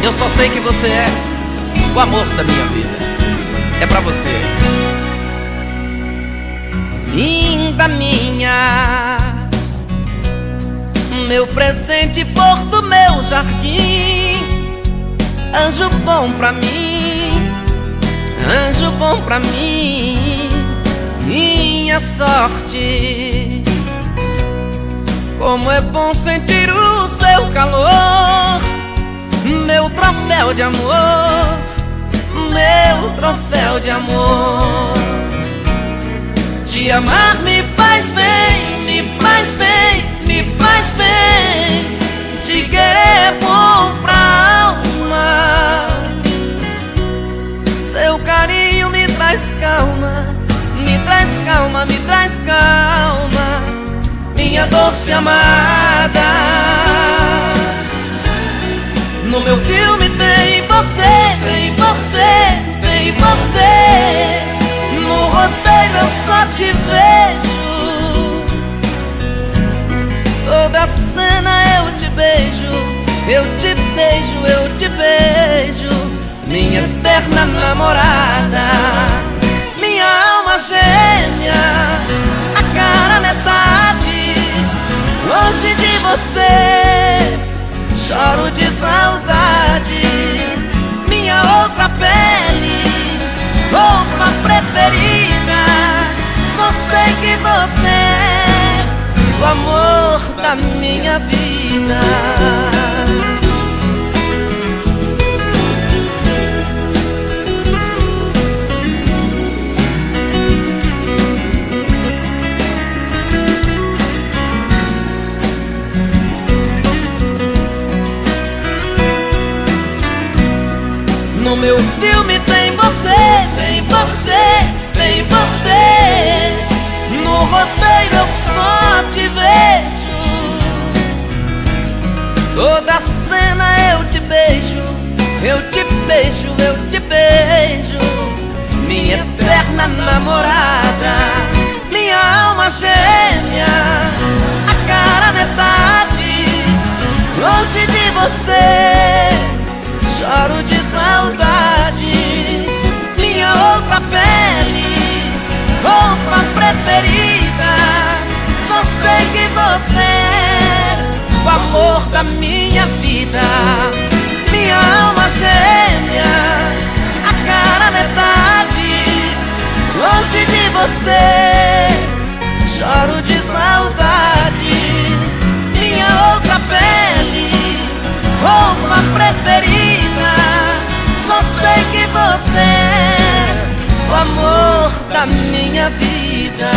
Eu só sei que você é o amor da minha vida. É pra você. Linda minha, meu presente, flor do meu jardim, anjo bom pra mim, anjo bom pra mim, minha sorte. Como é bom sentir o seu calor, meu troféu de amor, meu troféu de amor. Te amar me faz bem, me faz bem, me faz bem. Te querer é bom pra alma. Seu carinho me traz calma, me traz calma, me traz calma, minha doce amada. No meu filme tem você, tem você, tem você. No roteiro eu só te vejo, toda cena eu te beijo, eu te beijo, eu te beijo, minha eterna namorada, minha alma gêmea, a cara metade. Longe de você choro de saudade, minha outra pele, roupa preferida. Só sei que você é o amor da minha vida. No meu filme tem você, tem você, tem você. No roteiro eu só te vejo, toda cena eu te beijo, eu te beijo, eu te beijo, minha eterna namorada, minha alma gêmea, a cara metade. Longe de você choro de saudade, minha outra pele, roupa preferida. Só sei que você é o amor da minha vida, minha alma gêmea, a cara metade. Longe de você choro de saudade, minha outra pele, roupa preferida. Só sei que você é o amor da minha vida.